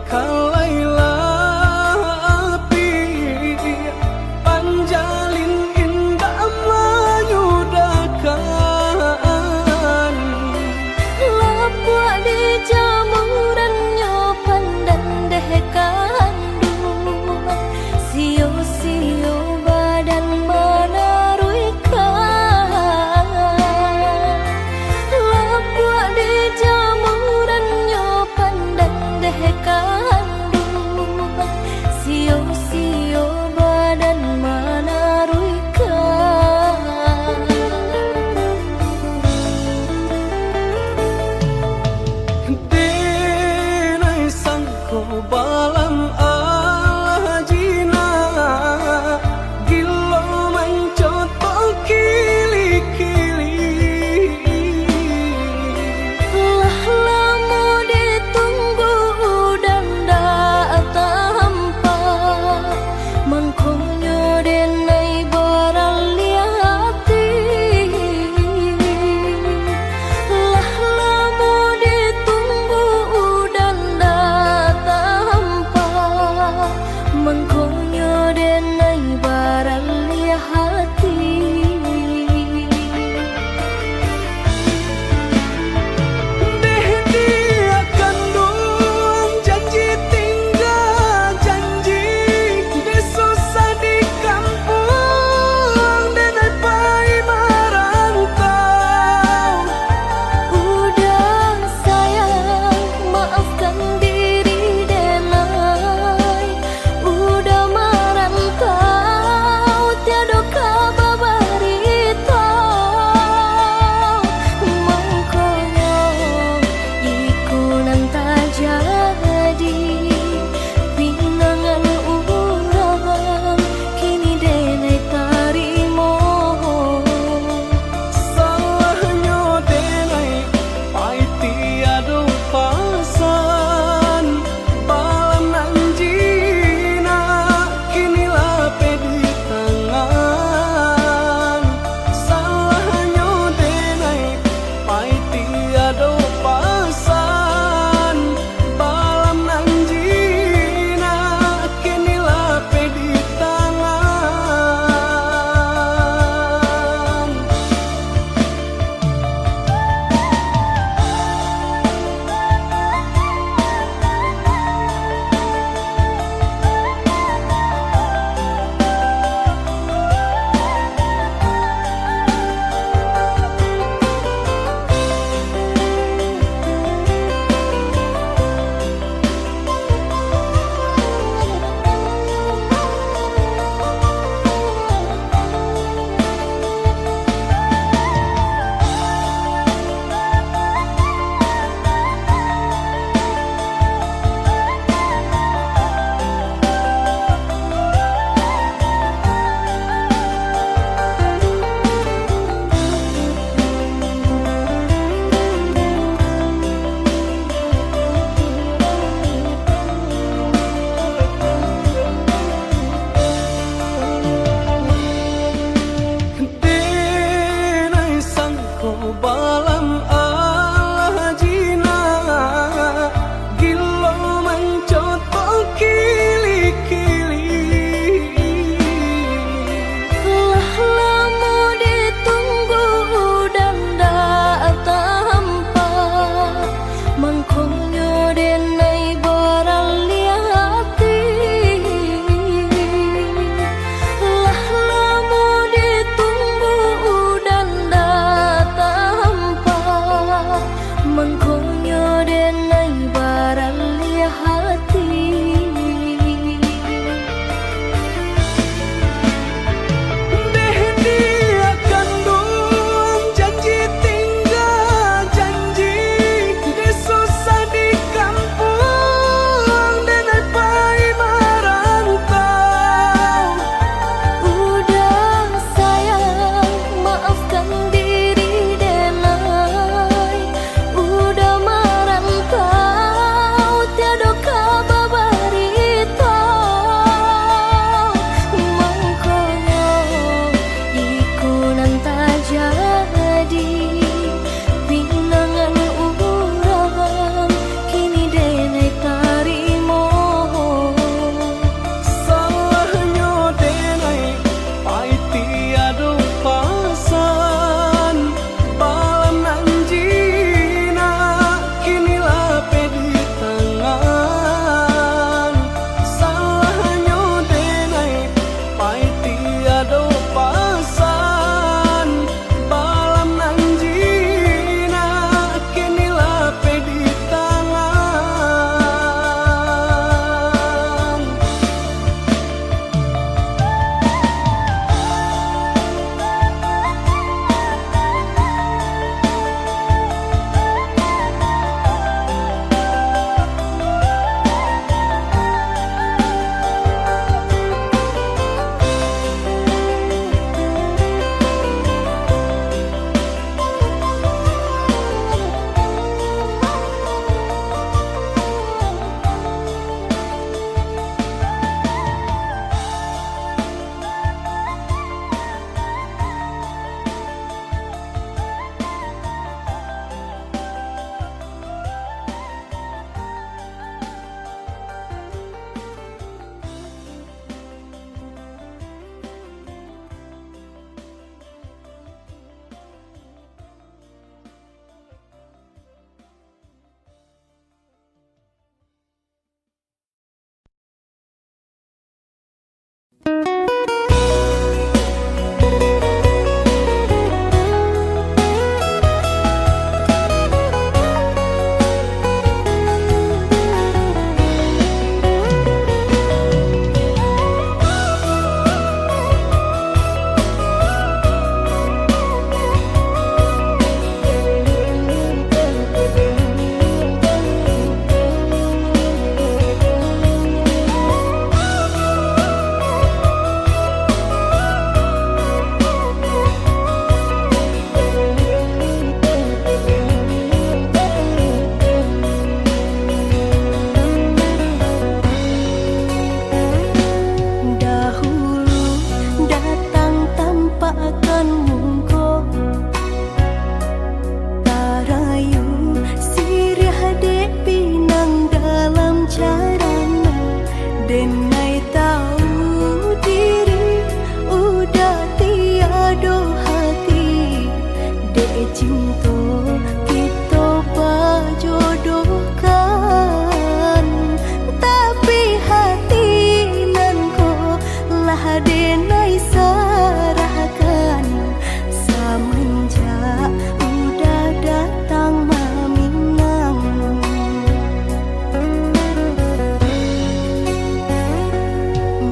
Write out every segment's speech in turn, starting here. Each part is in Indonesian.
kalailah api panjalin indah menyudakan lapua di jamurannya pandan deh kandung sio-sio badan menaruikan lapua di jamurannya pandan deh kandung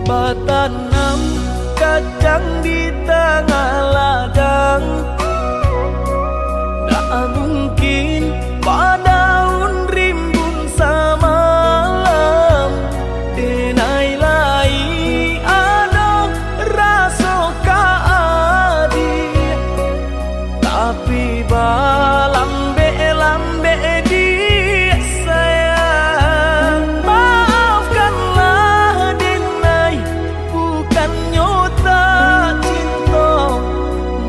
Batanam kacang di tengah ladang, tak mungkin padaun rimbun samalam. Denai lai ada rasa kaadi, tapi lambe dia sayang. Maafkanlah Denai, bukannya tak cinta,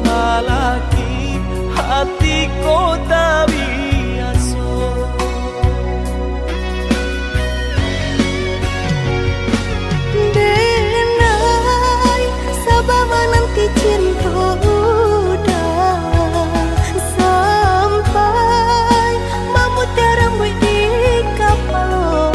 malaki hatiku tak biasa. Denai, sabar menanti cinta udah sampai memutih rambut di kapal.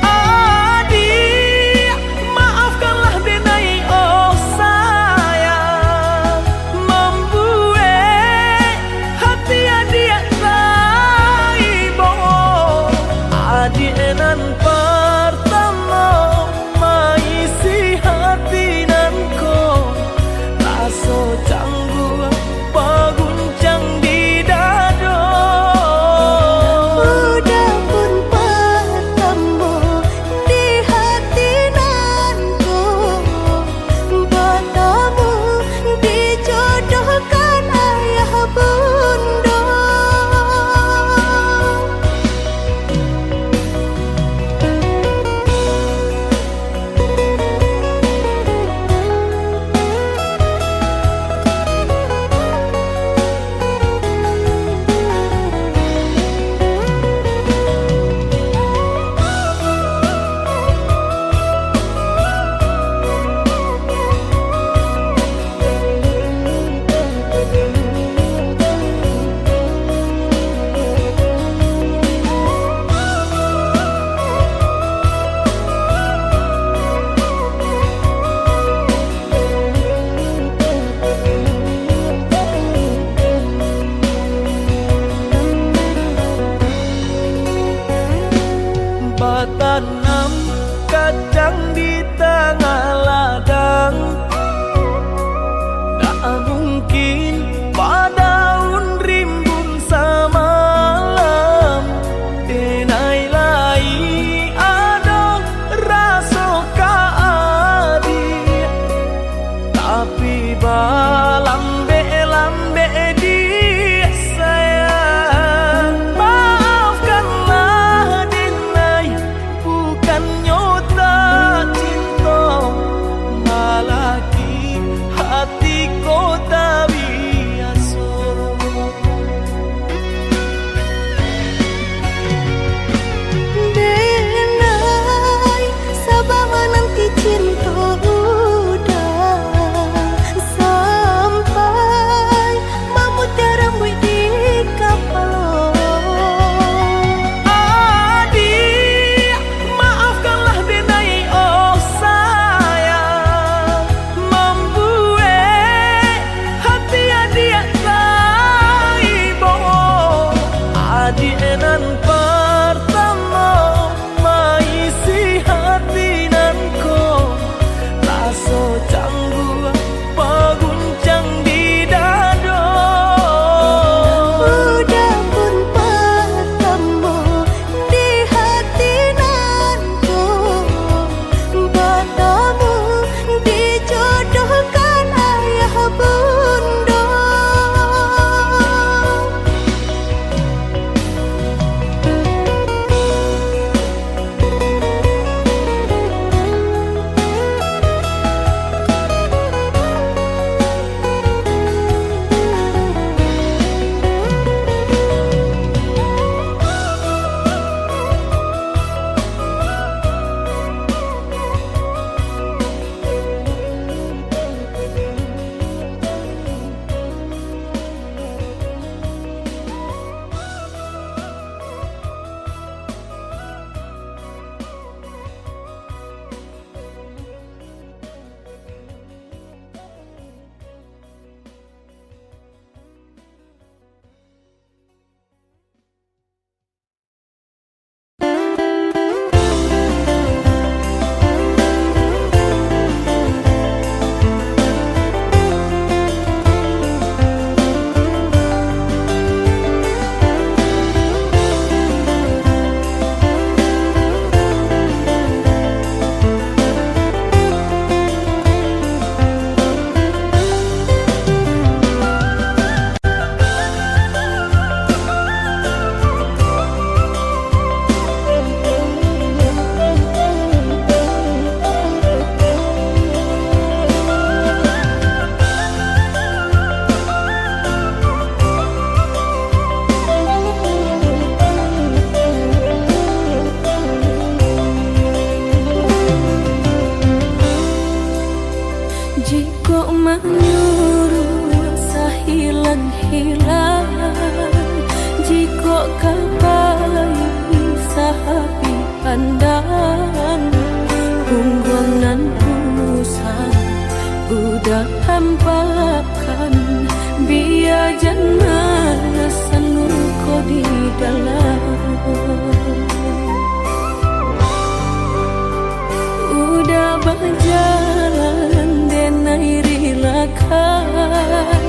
Adik, maafkanlah Denai, oh sayang, membuat hati adik taibo. Adik nan pertama maisi hati nanko, rasa canggung paguncang di dada. Udah pun pertemu di hati nanku, bertemu dijodohkan ayah bunda. Batanam kacang di tengah ladang, tak mungkin padaun rimbun samalam. Denai lai ada rasa kaadi, tapi lambe dia sayang. Maafkanlah Denai, bukannya tak cinta, malaki berjalan denai rilakan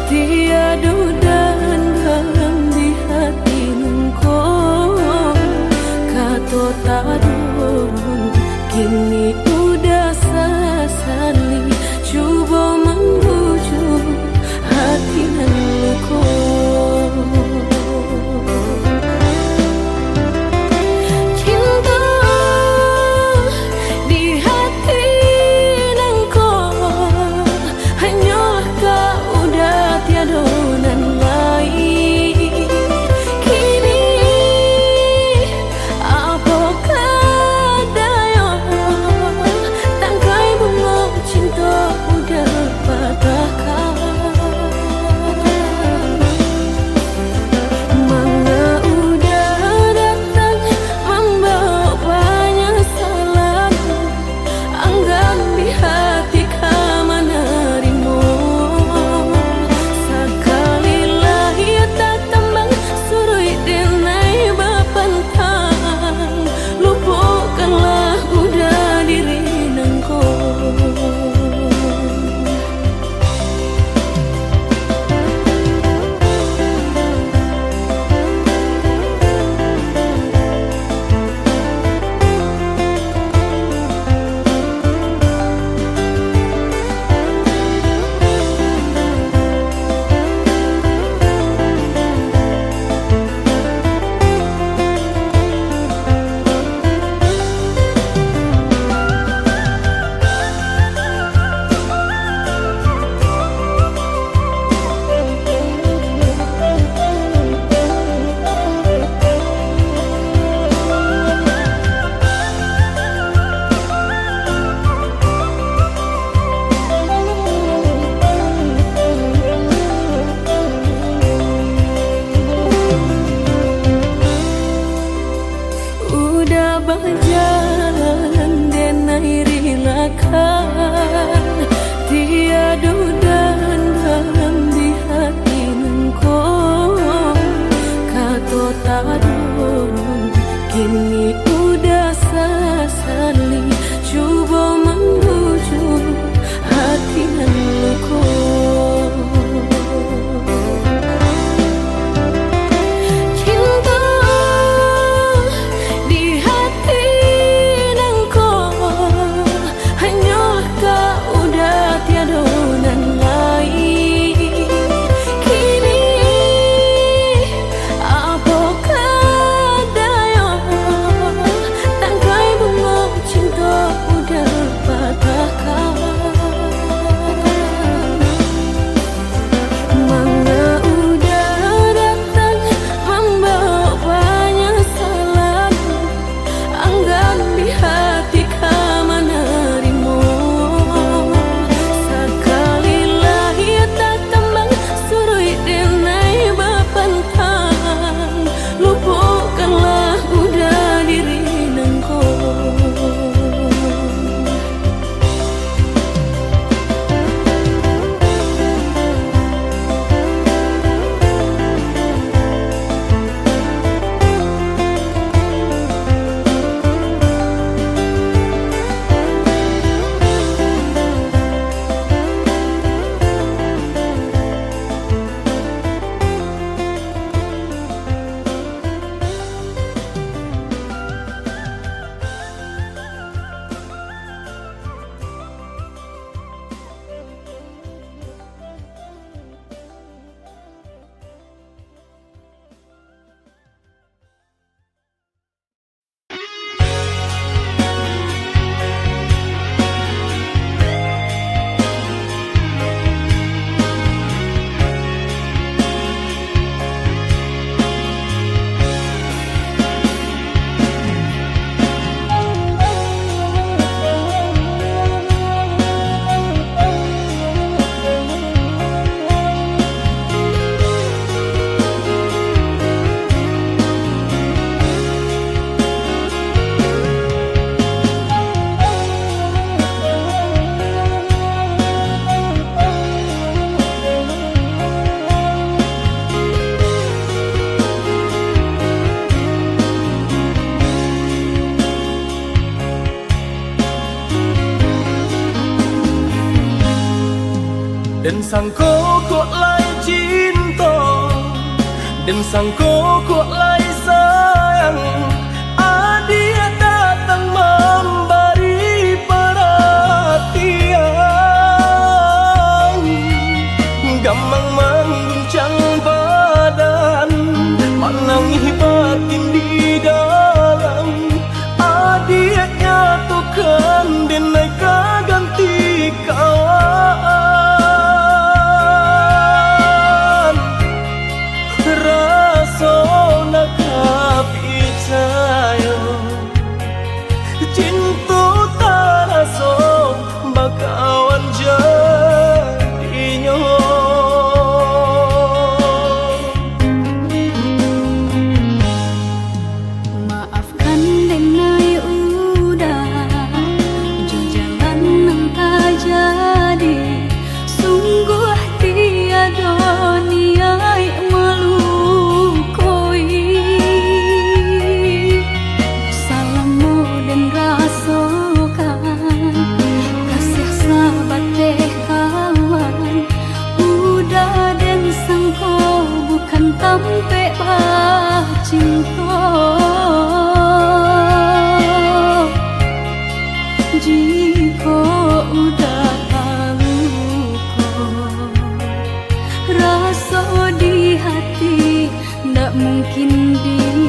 tiada dan dalam di hati nungko kato tadurun kini udah sesali coba membujuk hati nungko berjalan denai rilakan tiada dan dalam di hati nungko kato tadurun kini udah sesali coba membujuk hati nungko Dan sangko kok lai cinta, dan sangko kok lai sayang. Dia datang memberi perhatian, gampang mengguncang badan, menangis batin di dalam. Dia nyatukan denai ganti kawan. Rasa nak percaya cinta tak rasa bakawan jadinya. Maafkan denai udah jalan nang tak jadi, sungguh tiada niat melukoi. Salahmu dan rasakan kasih sahabat deh kawan. Udah dan sangko bukan tampe bah cinta. Jika udah tahu kok rasa di hati ndak mungkin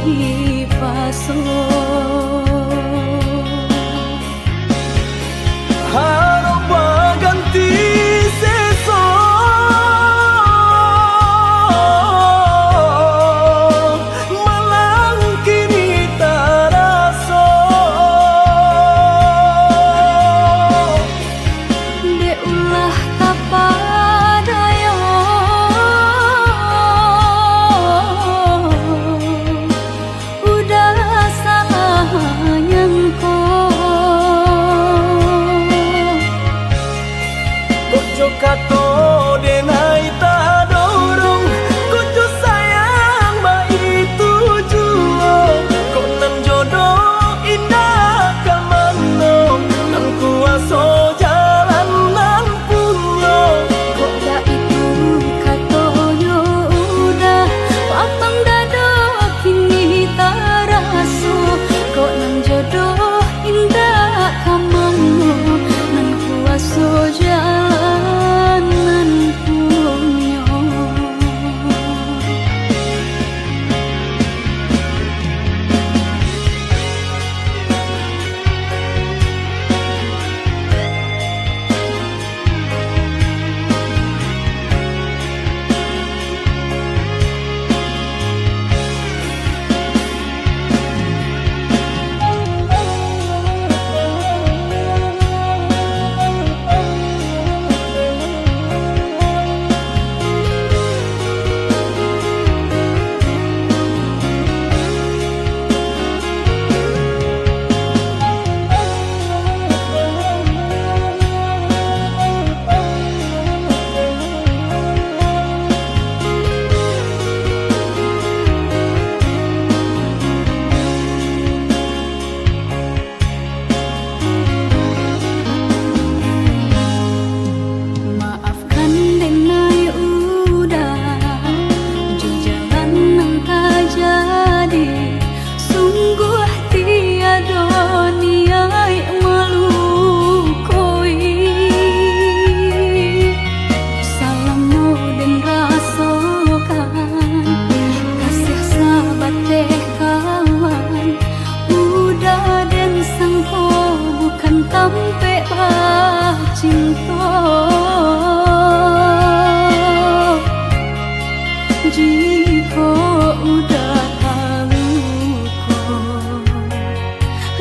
dipasok. Harap ganti seso, malang kini tak rasa. Dek ulah kapadaya, udah salah nyangko. Kojo kato denai tak dorong, kojo sayang baik tujuan. Kok nan jodoh indah kamano, nan kuaso jalan nan punya. Kok dah itu katonyo udah papang dado kini tak raso. Kok nan jodoh indah kamano, nan kuaso jalan nan punya. Maafkan denai udah jalan nang tak jadi, sungguh tiada niat melukoi. Salahmu dan rasakan kasih sahabat deh kawan. Udah dan sangko bukan tampe bah cinta. Jika udah tahu kok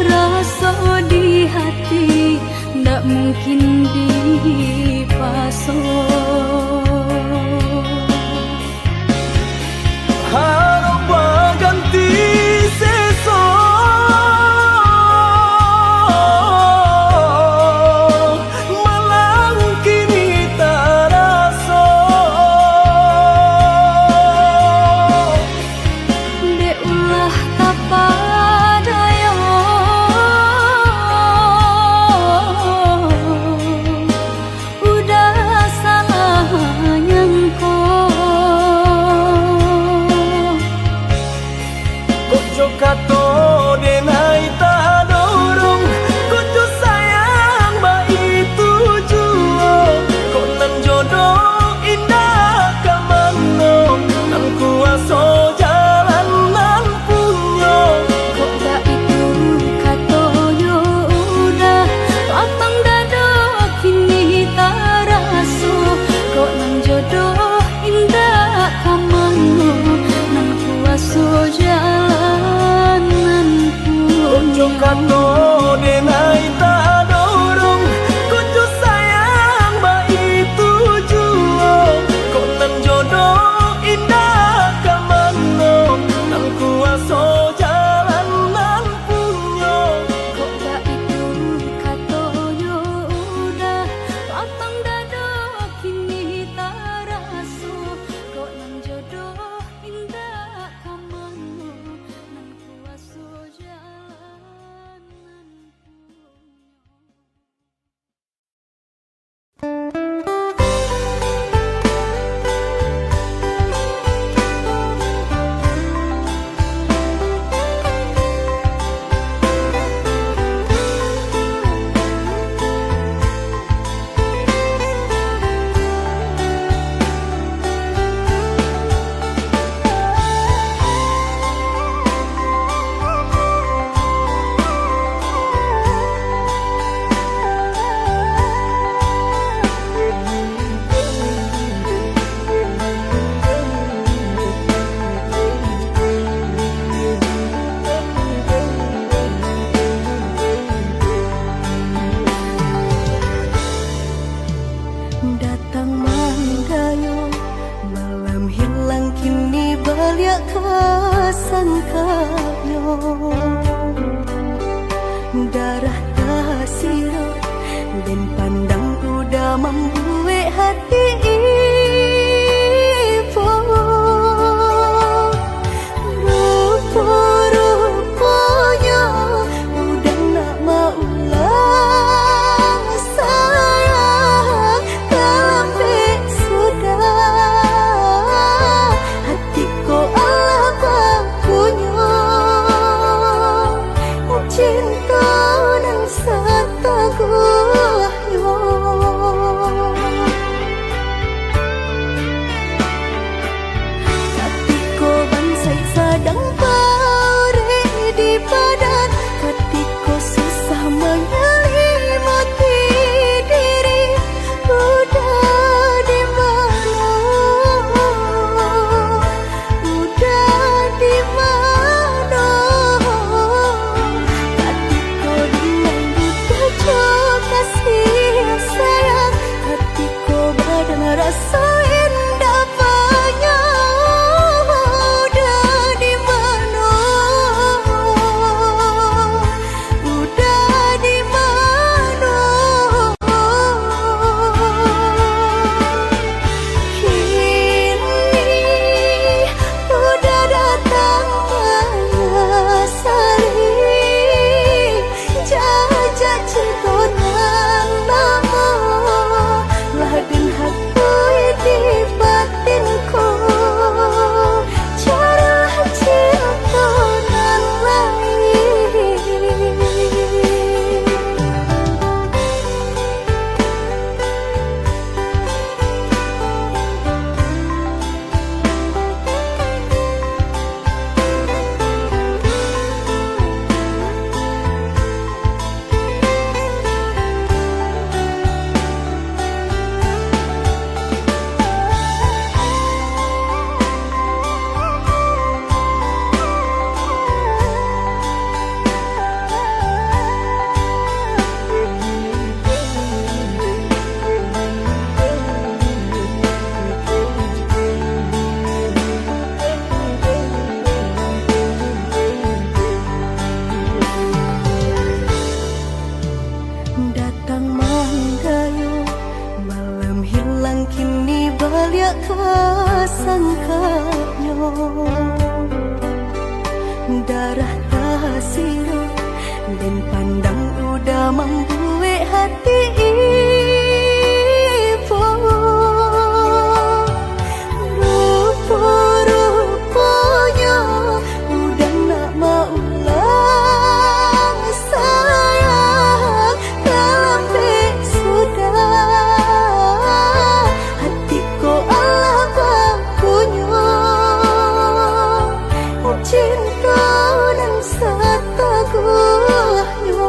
rasa di hati ndak mungkin dipasok. Harap ganti seso, malang kini tak rasa. Dek ulah kapadaya, udah salah kato denai tak dorong kucu sayang bayi tujuan kok nan jodoh indah kamano nang kuaso jalan nan punyo kok gak itu katoyo udah lapang dado kini tak raso kok nang jodoh indah kamano nang kuaso jalan nan punyo. Datang menggayo malam hilang kini balik kasangkayo darah tasiro dan pandang udah membuat hati ibu rupa-rupanya udah nak mau lah sayang tapi sudah hatiku Allah punya cinta dan setaguh yo. Katiko bansai sadang pare di badan katiko susah menyelimati diri udah di mana katiko dengan duka coba kasih sayang katiko badan rasa indah banyak udah di mana kini udah datang menyesali jajak cinta nang lama ladin hati di batinku cara cinta nang lain. Datang menggayo malam hilang kini balik kasangkayo darah tasiro dan pandang udah membuat hati ibu rupa-rupanya udah nak mau lah sayang tapi sudah hatiku Allah punya cinta dan setaguh yo.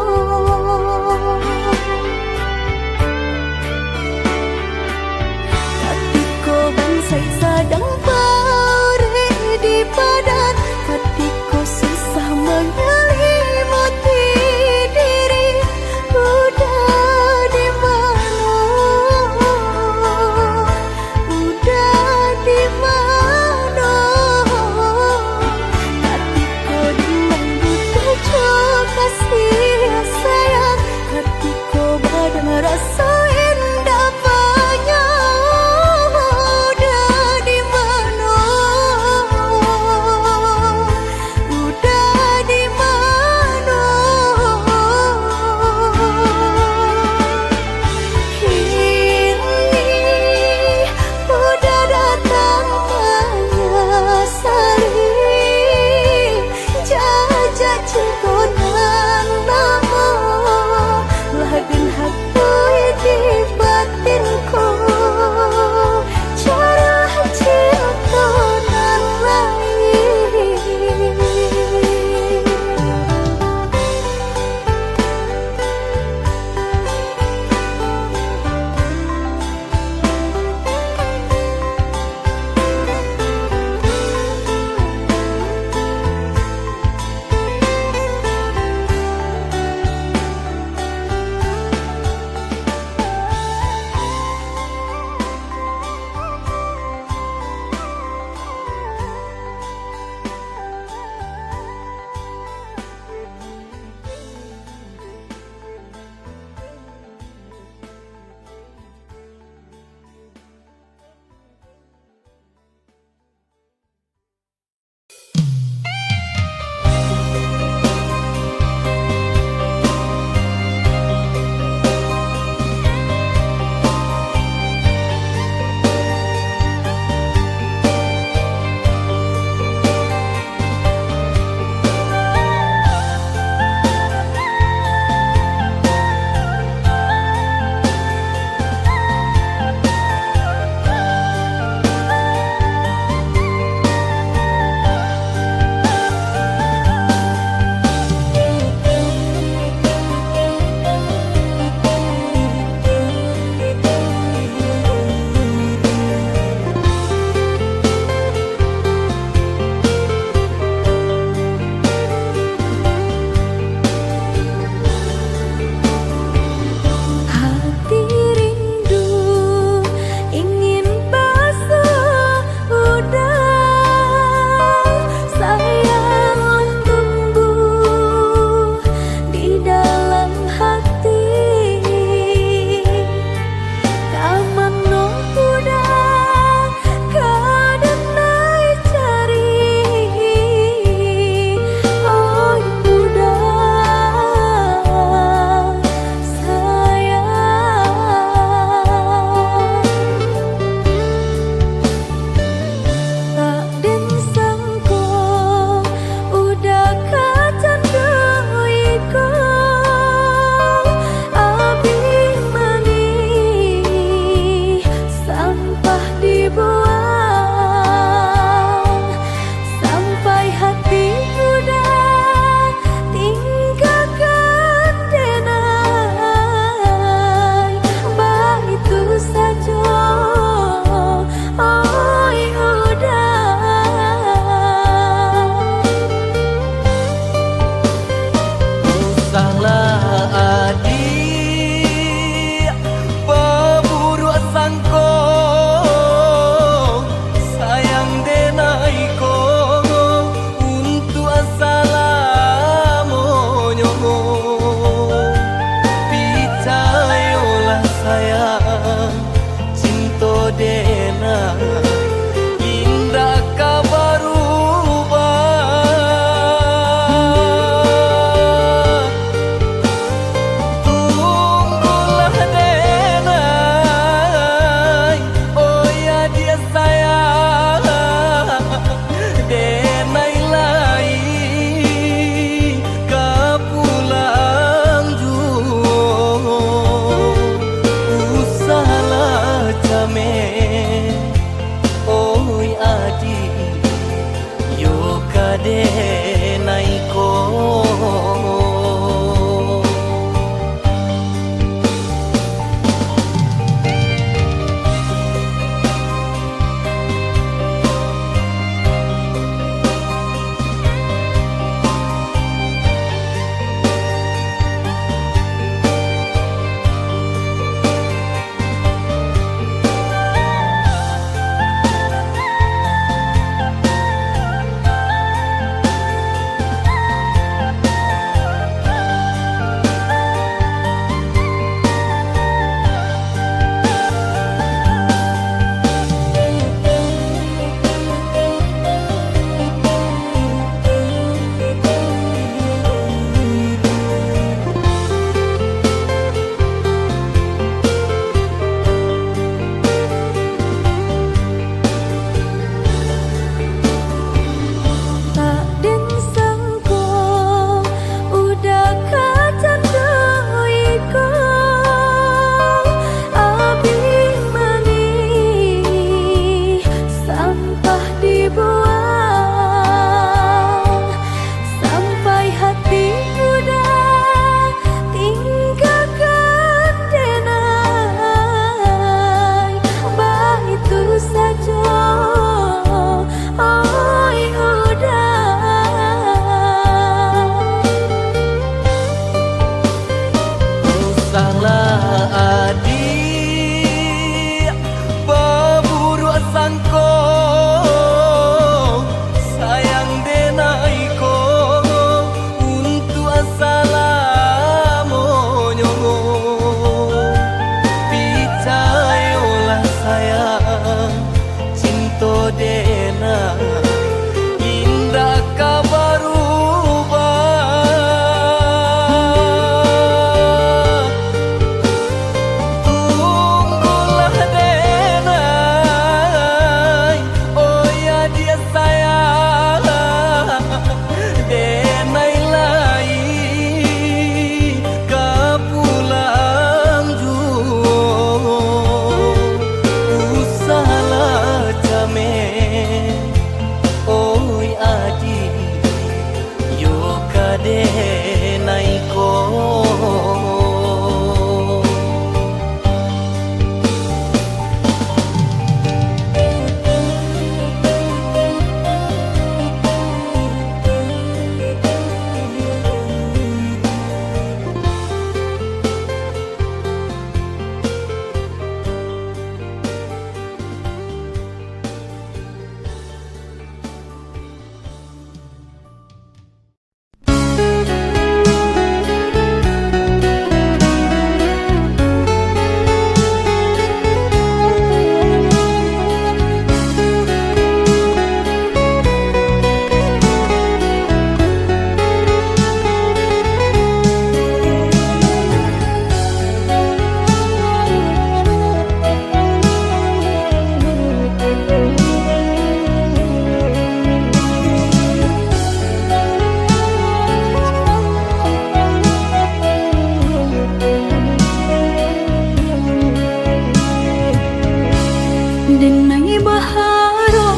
Denai baharo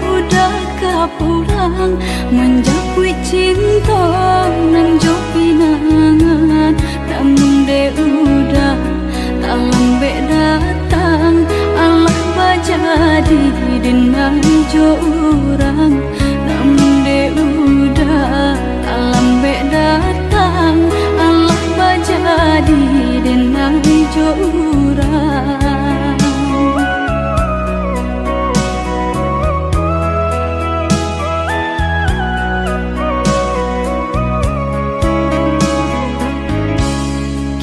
udah kapulang menjapui cinta nan jo pinangan namun de udah tak lambe datang Allah bajadi denai jo urang namun de udah tak lambe datang Allah bajadi denai jo urang.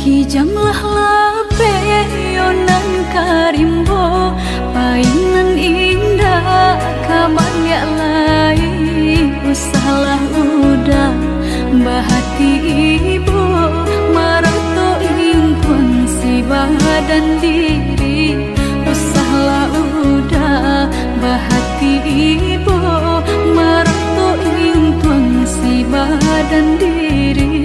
Kijamlah lape yonan karimbo painan indah kabalya lai usahlah udah bahati ibu marato impun si badan diri usahlah udah bahati ibu marato impun si badan diri.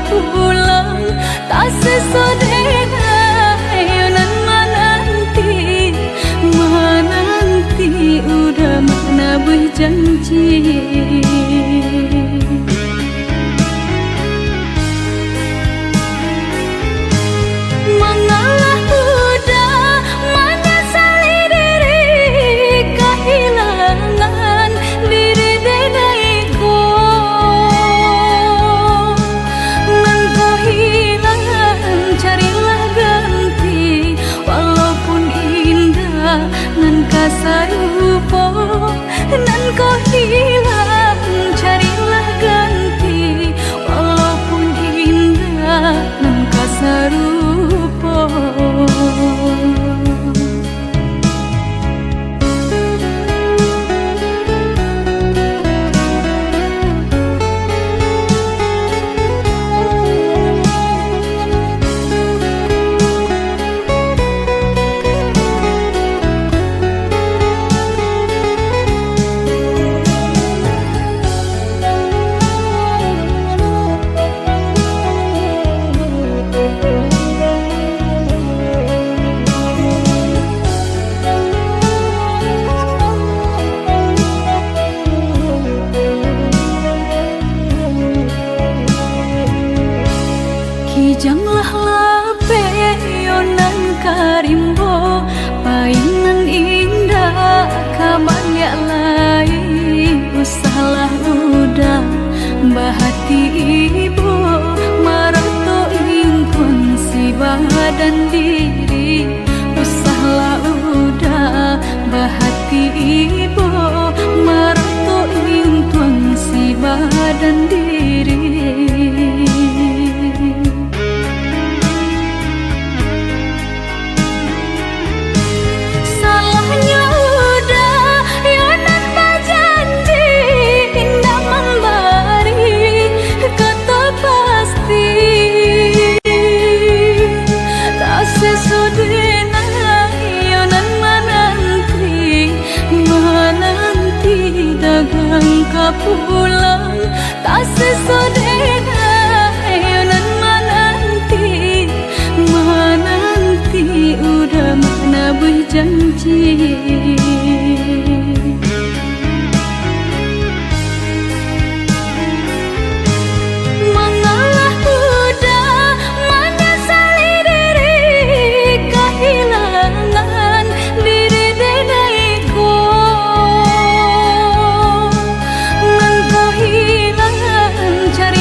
Pulang tak sesodena yonan menanti udah mana berjanji mengalah udah menyesali diri kehilangan diri denaiku. Carilah ganti walaupun indah nan kasarupo nan kau hilang carilah ganti walaupun indah nan kasarupo. Kijamlah lape yonan karimbo painan indah kabalya lai usahlah udah bahati ibu marato impun si badan diri usahlah udah bahati ibu marato impun si badan diri. Pulang tak sesodena yonan menanti udah mana berjanji mengalah udah menyesali diri kehilangan diri denaiku. Cari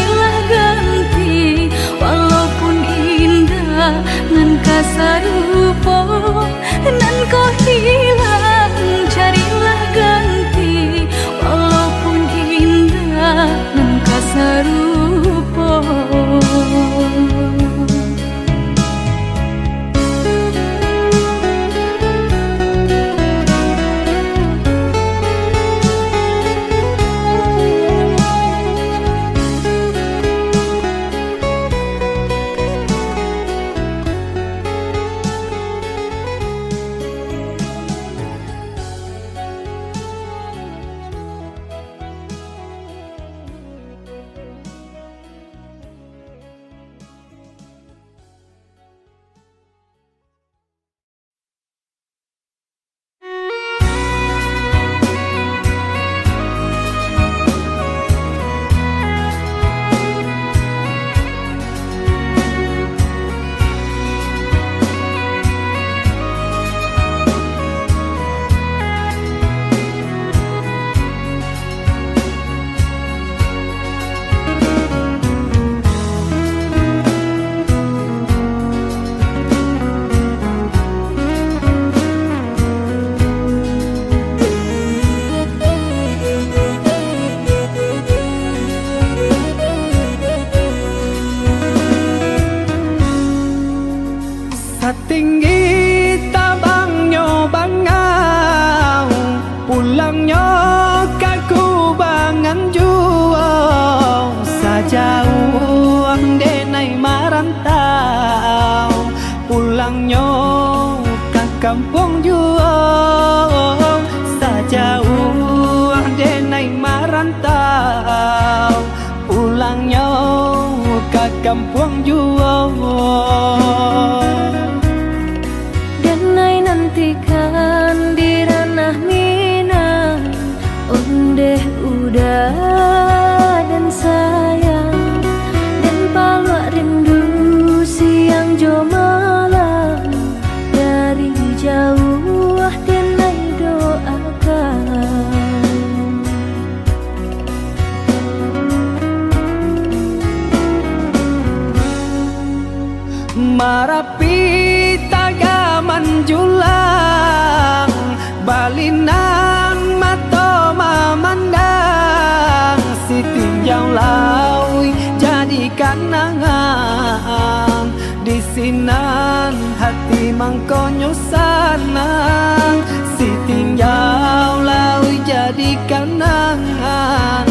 Setinggi tabangnya bangau, pulangnya kaku bangan jual, sajauh denai marantau, pulangnya ke kampung jual, sajauh denai marantau, pulangnya ke kampung jual. Denai nantikan di ranah Minang, ondeh udah dan sayang, dan palak rindu siang jo malam, dari jauh denai doakan. Marapi tagaman julang, balinan mato mamandang, si tinjau laui jadi kanangan, di sinan hati mangkonyo sanang, si tinjau laui jadi kanangan,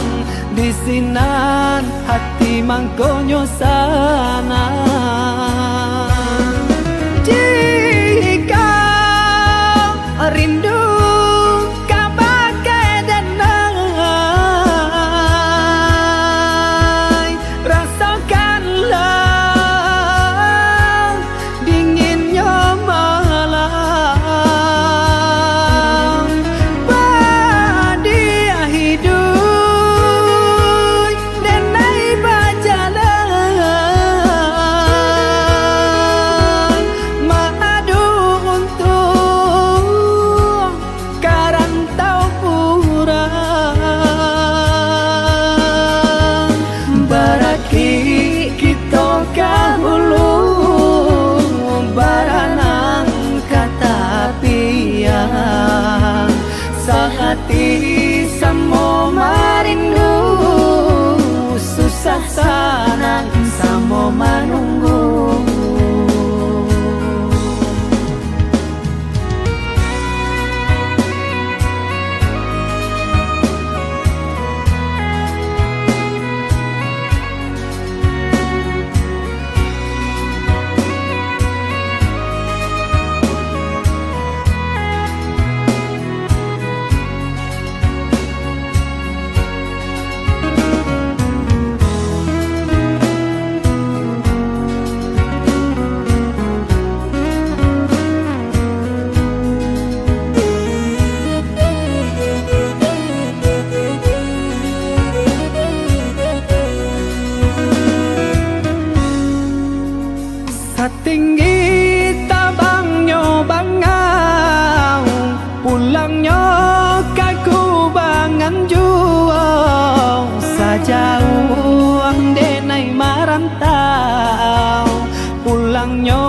di sinan hati mangkonyo sanang. Jika rindu kabagai denai, rasakanlah dinginnya malam, badia hidup denai bajalan, madu untuk karantau purang, baraki kita kahulu, baranang kata piang, sehati samo marindu, susah sanang samo manunggu. Setinggi tabangnya bangau, pulangnya kaku bangan jual, sajauh denai marantau, pulangnya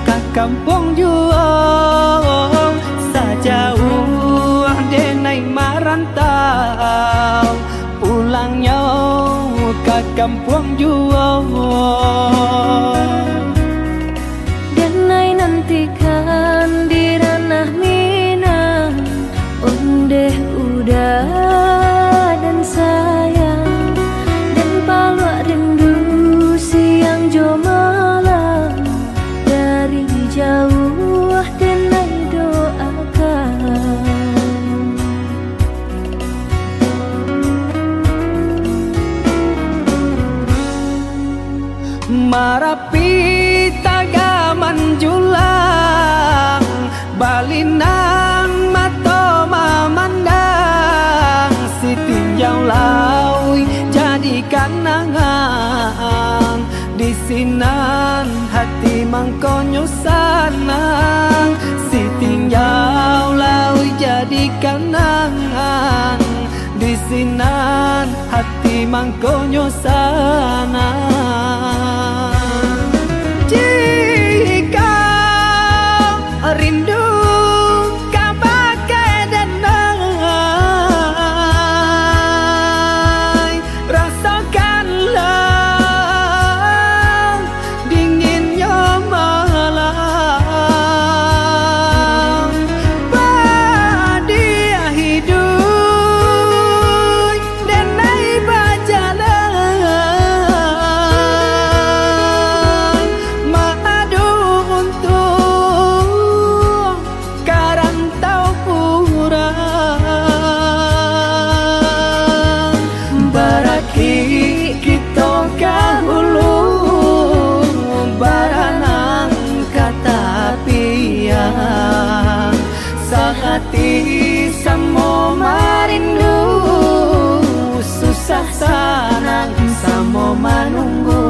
ke kampung jual, sajauh denai marantau, pulangnya ke kampung jual. Denai nantikan di ranah Minang, ondeh udah dan sayang, dan palak rindu siang jo malam, dari jauh denai doakan. Marapi tagaman julang, balinan mato mamandang, si tinjau laui jadi kanangan, di sinan hati mangkonyo sanang, si tinjau laui jadi kanangan, di sinan hati mangkonyo sanang. Jika rindu kabagai denai, rasakanlah dinginnya malam, bahagia. Sehati samo marindu, susah senang samo menunggu.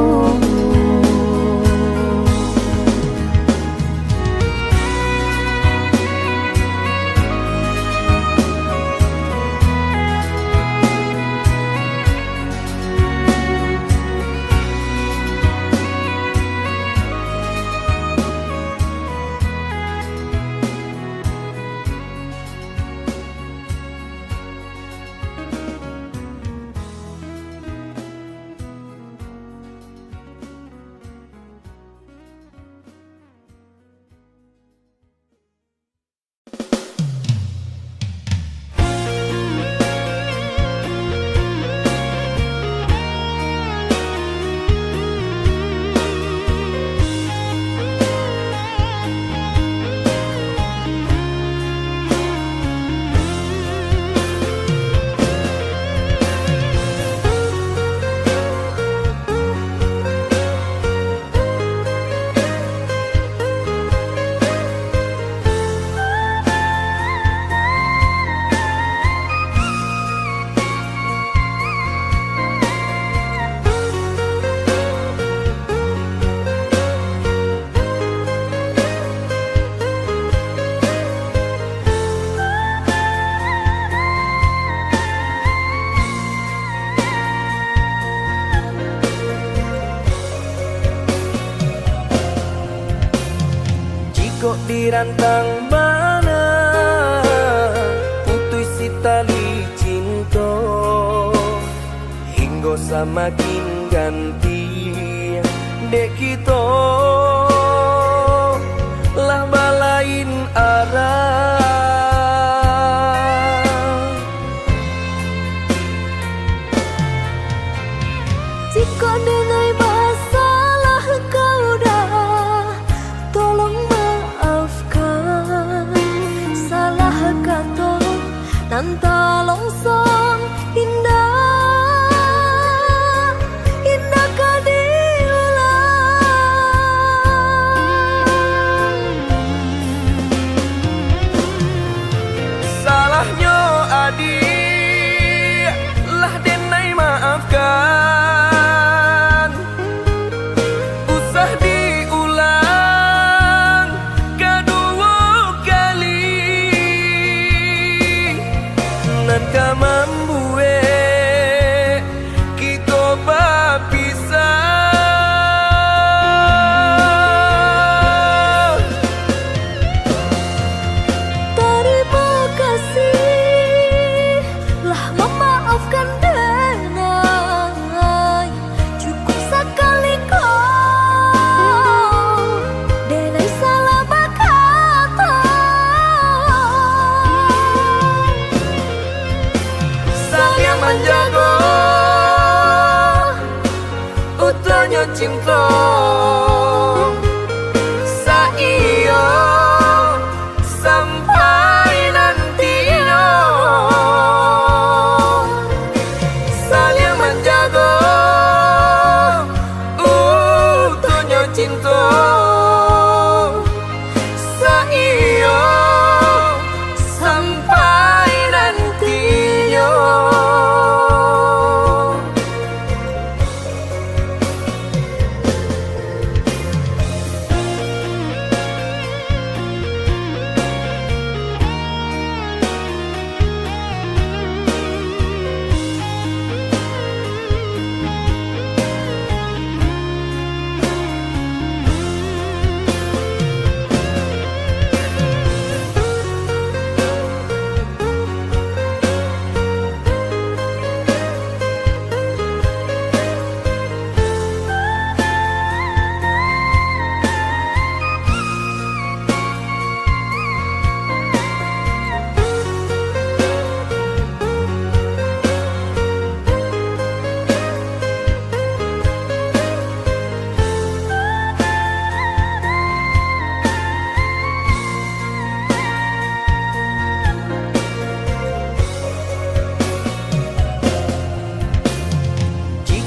Kok dirantang mana putus si tali cinta, hingga semakin ganti dek kita lah balain arah. Jika dengai masalah kau dah, tolong maafkan salah kata nan longsong indah, indah kau diulang. Salahnya adik lah denai maafkan, usah diulang kedua kali. Nan ka membuat kita berpisah. Terima kasih lah memaafkan denai, cukup sekali kau denai salah berkata. Sayang menjaga utanya cinta, saiyo sampai nantinya. Saling menjaga utanya cinta, saiyo sampai nantinya.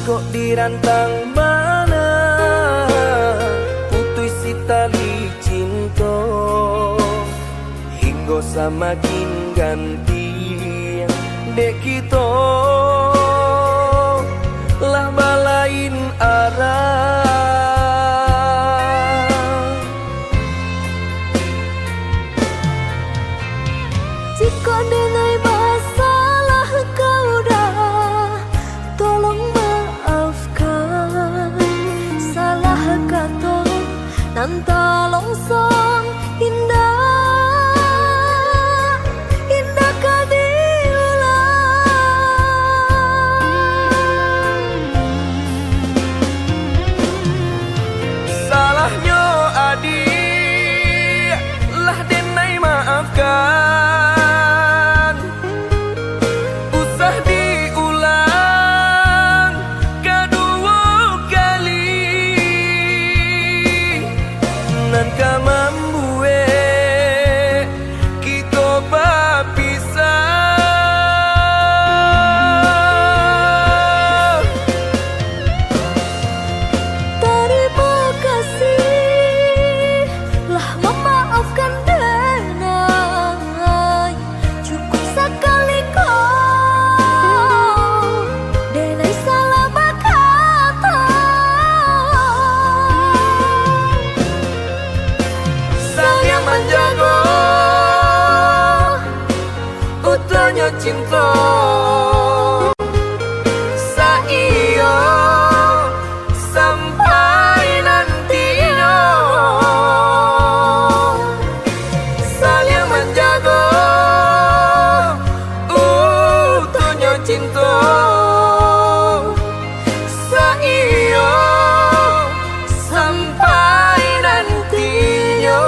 Kok dirantang mana putus si tali cinta, Gak usah makin ganti dek kita lah balain arah. Jika denai masalah kau dah, tolong maafkan. Salah kata nanta longsong indah, indah kau diulang. Salahnya adik lah denai maafkan. Usah diulang kedua kali. Nan ka membuat kita berpisah. Terima kasih lah memaafkan denai. Cukup sekali kau denai salah berkata. Sang yang menjaga utuhnya cinta saiyo sampai nantinya. Sang yang menjaga utuhnya cinta saiyo sampai nantinya.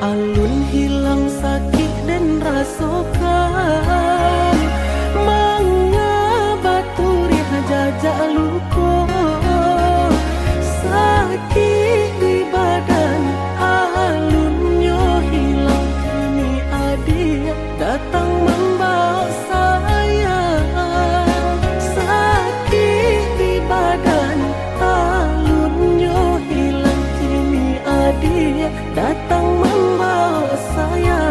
Alun hilang sakit dan rasakan mengabaturi jajak luka. Sakit di badan alunnya hilang, kini adik datang membawa saya. Sakit di badan alunnya hilang, kini adik datang membawa saya.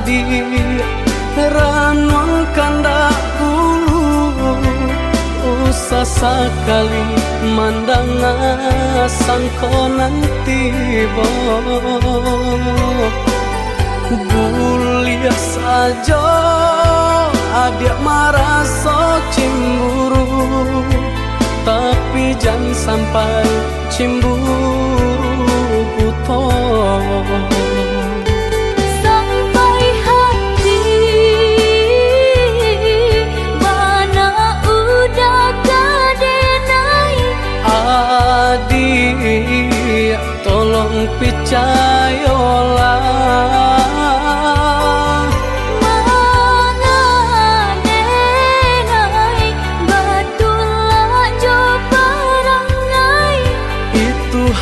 adi ranuang kandak bulu usah sekali mandang sangko nanti bo bulia saja adik merasa cemburu tapi jangan sampai cemburu buto sampai hati mana udah kadenai adik tolong percayalah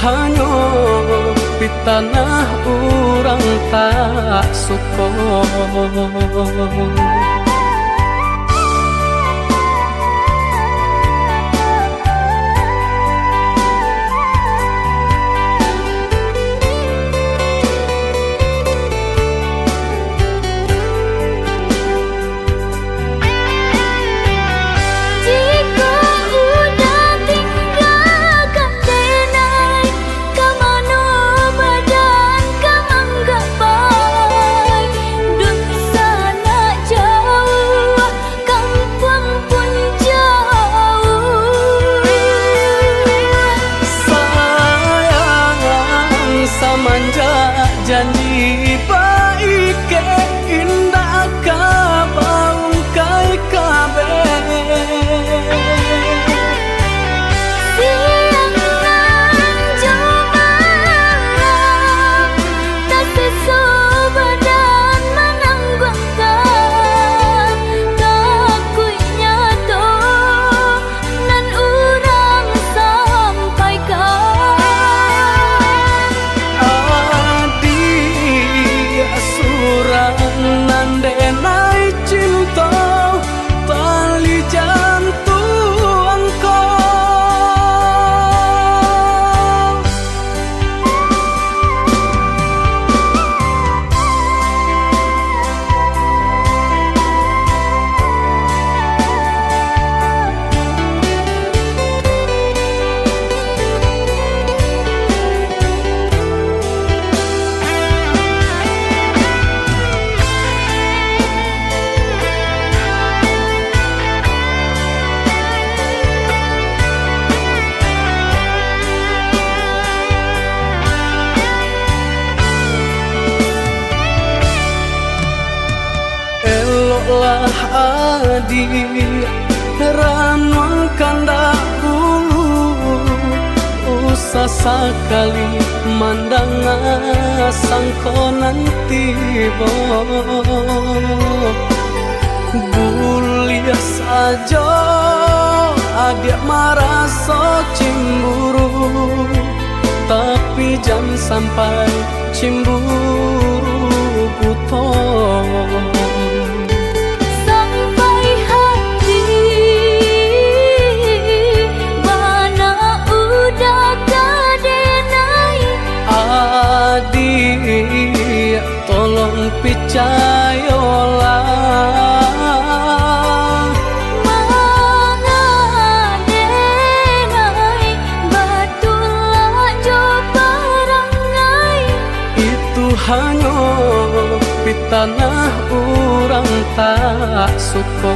hanya di tanah orang tak suka. Janji baik ke indah kabaung kai kabe siang nan jumalang tak sesobadan menanggungkan takunya to nan urang sampaikan nandenai cinta tali jantung lah adik ranuang kandak bulu usah sekali mandang sangko nanti bo bulia saja adik merasa cemburu tapi jangan sampai cemburu buto adik tolong percayalah mangadenai batulah jo parangai itu hanya di tanah orang tak suka.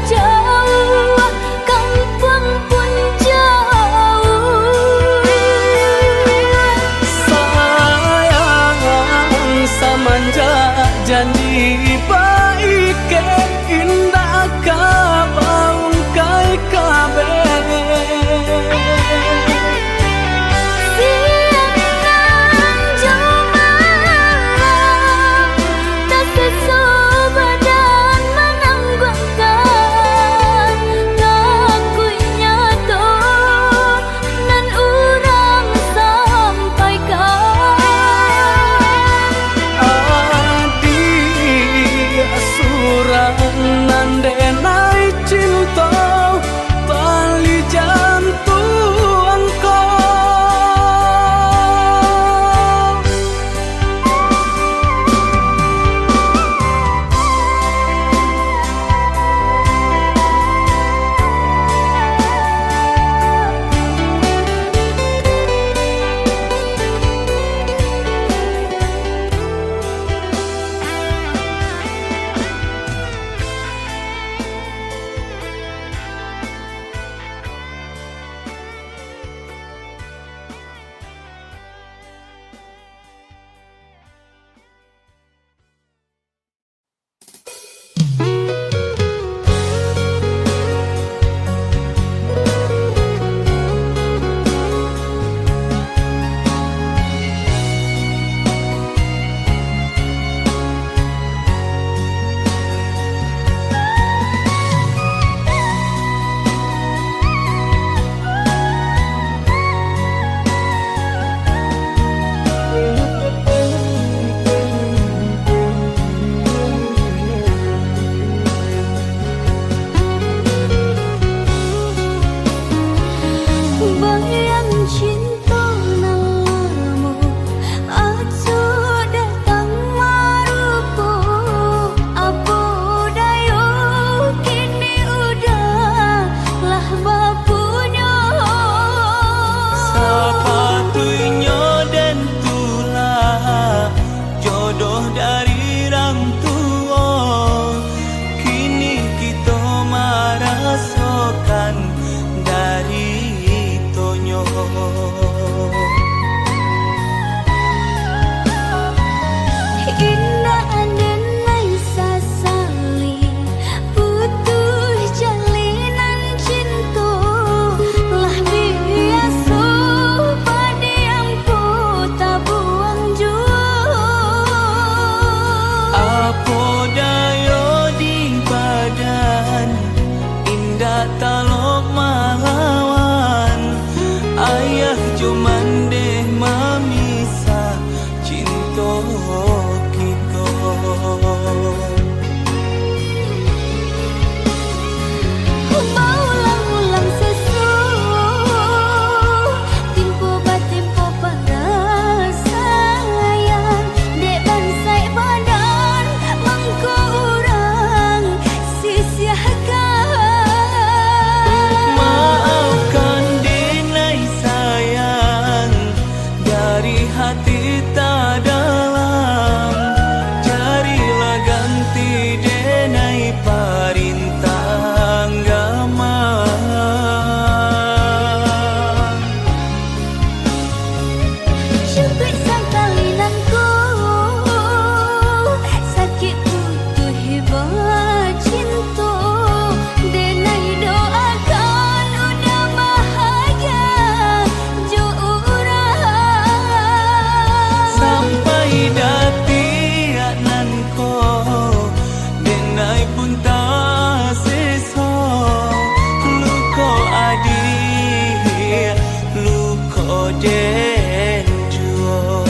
Jauh parintah agama. Syukur sangkalinanku sakit putuh hebat cinta. Denai doakan udah bahagia jo urang. Sampai dati nan ko denai pun tak seso. Luko adik luko den juo.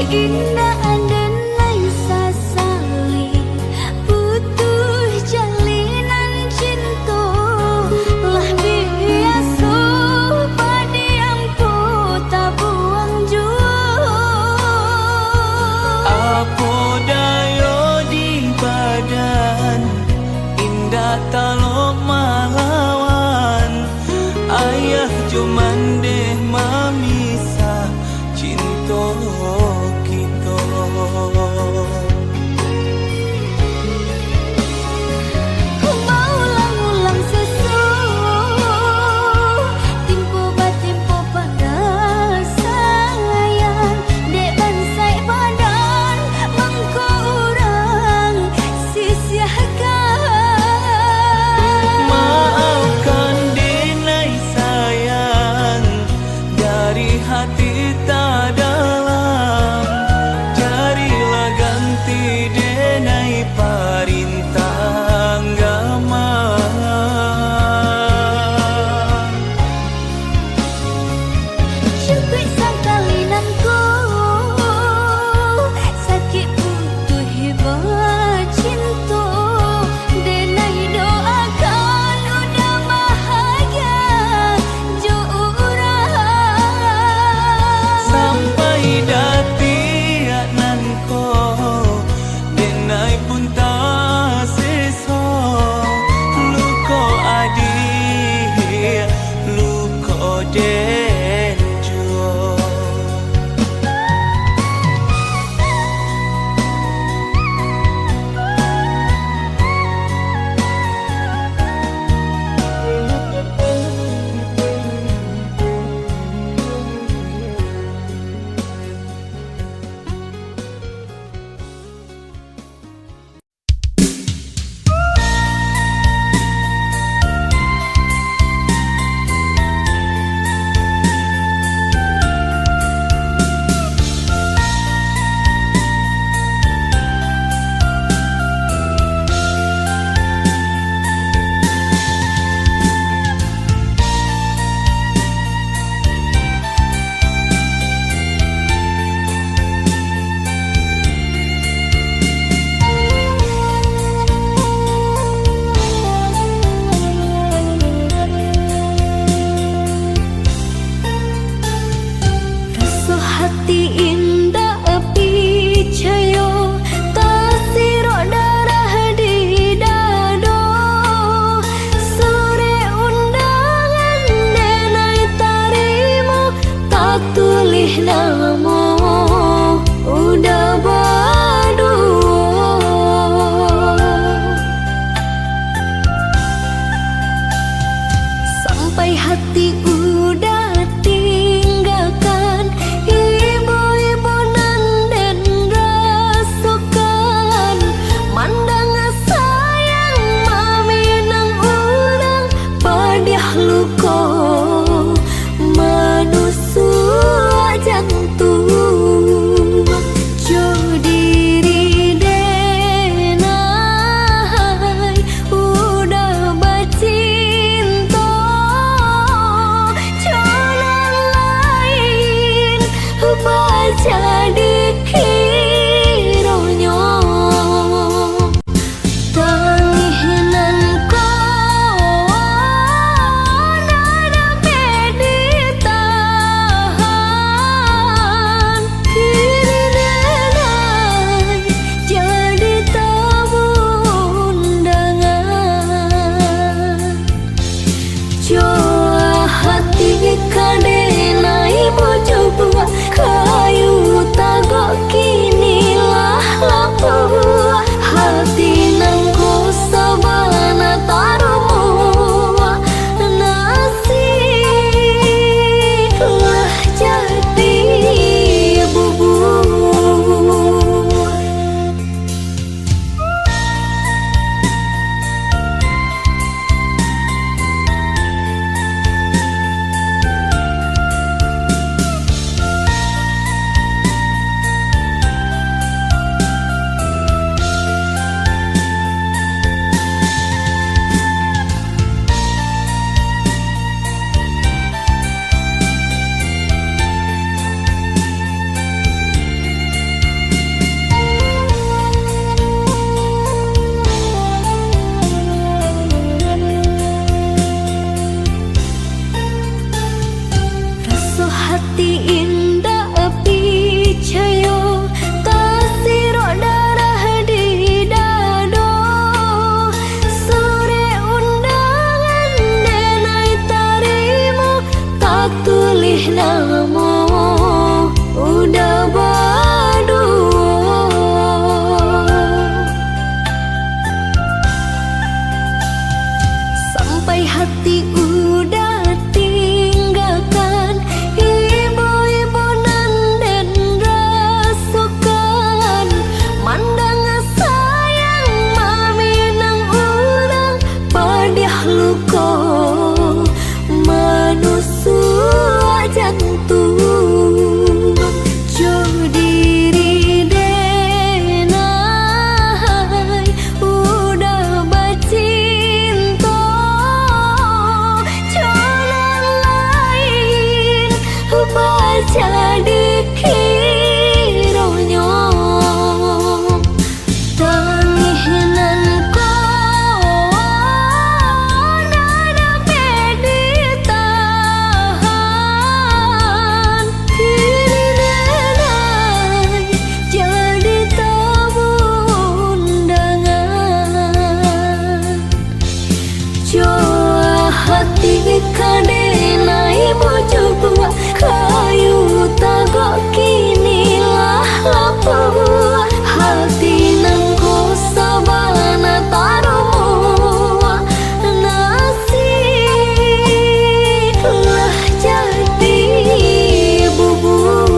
Indah denai sasali putuh jalinan cinta. Lah biasa padiampu tak buang jua. Apa dayo di badan indah talo malawan. Ayah cuman deh memisah cinta kita. Mau ulang-ulang sesu timpo batimpo pada sayang. Dek bansai badan mangko urang sisiakan. Maafkan denai sayang dari hati tak dalam. Carilah ganti denai parintah agama. Syukur sangkalinanku sakit putuh hebat cinta. Denai doakan udah bahagia jo urang. Sampai dati nan ko denai pun tak seso. Luko adik luko den juo. Rasa hati indah picayo tak sirok darah di dado. Sore undangan denai tarimo tak tulis namo udah badu. Sampai hati udah tinggalkan ibu-ibu nan den rasukan. Mandang sayang mami nang urang padiah luko manusu jantung. Jo diri denai udah bacinta. jadi kironyo tanginan ko nada meditahan kini denai jadi tamu undangan Joa hati kadenai bojo bua kayu tagok kinilah lapua hati nangko sabana tarumu nasib lah jadi bubur Rasa hati indah api cayo tasirok darah di dado sore undangan denai tarimo tak tulis namo udah badu sampai hati udah tinggalkan ibu-ibu nanden rasukan mandang sayang mami nang ulang padiah luko manusua jantung jo diri denai udah bacinto jalan lain baca di kironyo tanginan ko nada meditahan kini denai jadi tamu undangan Joa hati kadenai bojo bua kayu tagok kinilah lapua hati nangko sabana tarumu nasib lah jadi bubur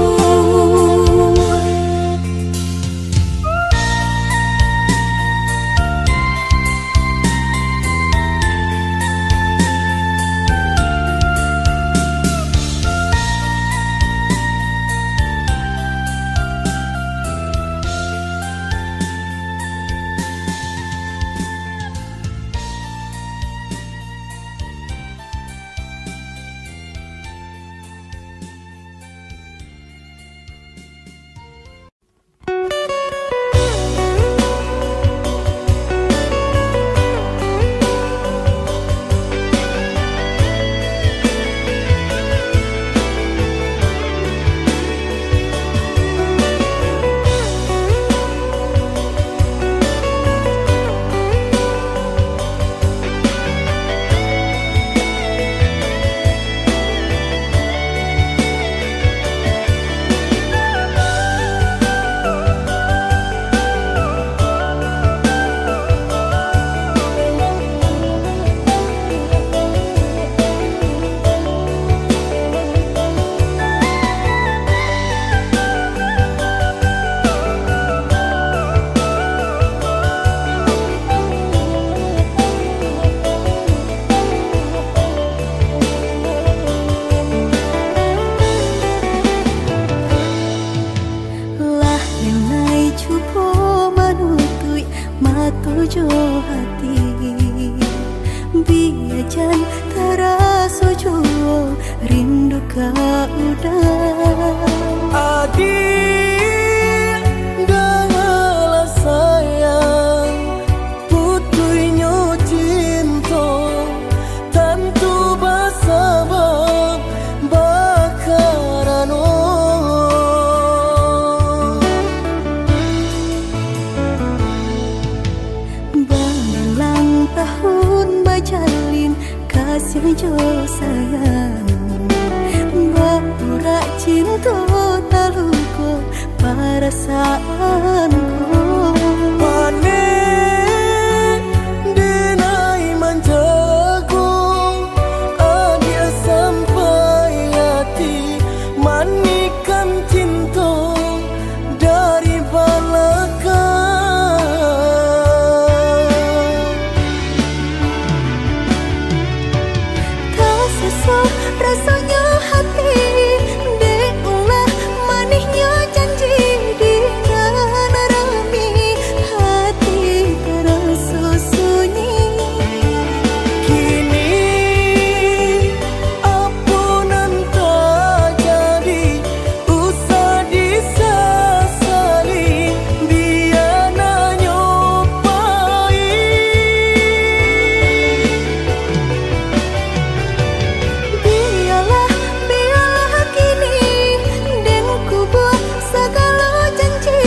tujuh hati biajan terasa jua rindu kau udah Adi cinta taluko perasaanku. Pane denai manjago dia sampai hati manikan cinta dari belakang. Tak sesuai rasanya hati, deulah manisnya janji di rami hati terasa sunyi. Kini apunan tak jadi, usah disesali, biar nyobai. Biarlah kini dan ku buat segala janji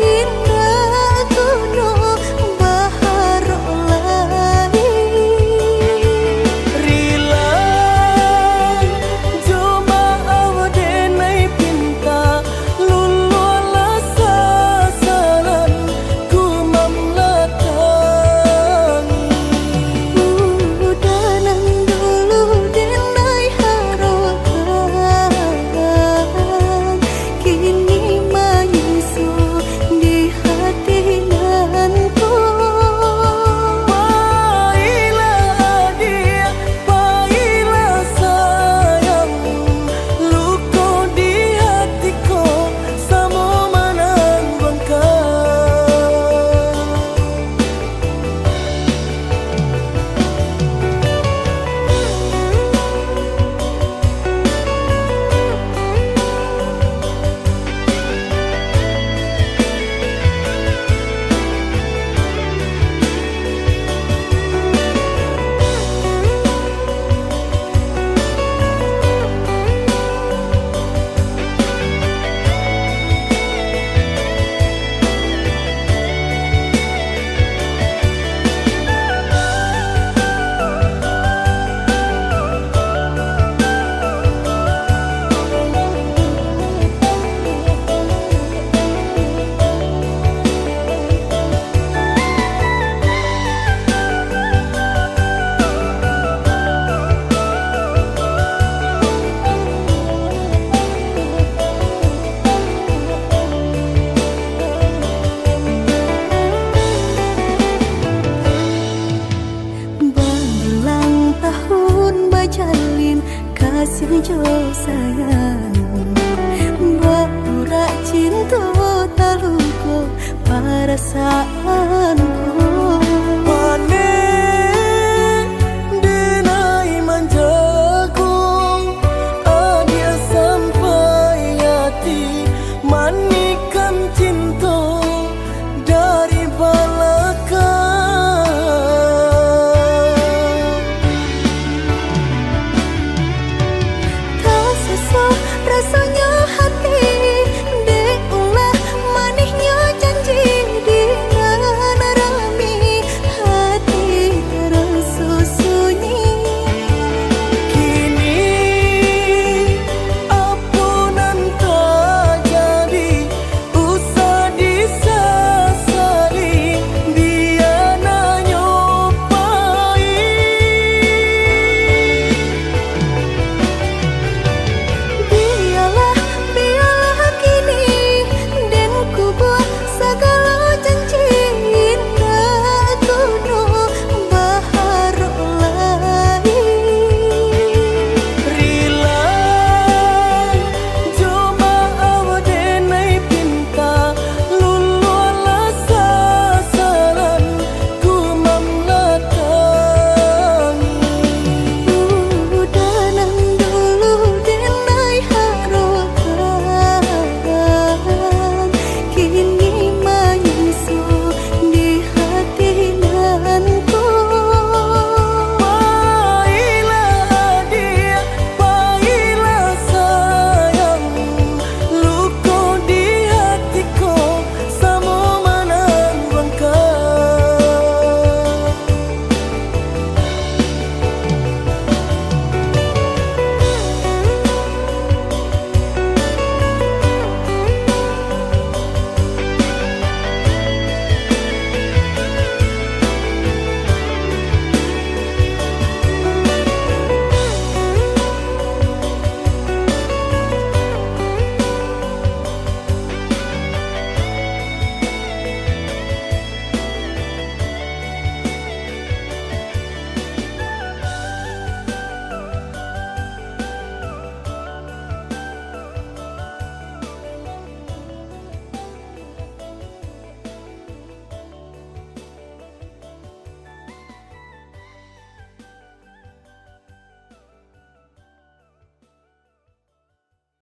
indah kuno bahar lagi. Rila coba awadenai pinta lululah sasaran ku mamlatangi. Udanan dulu denai harapan, kini menyusul di hati nanku. Baiklah dia, baiklah sayang, luka di hatiku sama Berulang tahun berjalin kasih jo sayang, berurak cinta taluko perasaanku.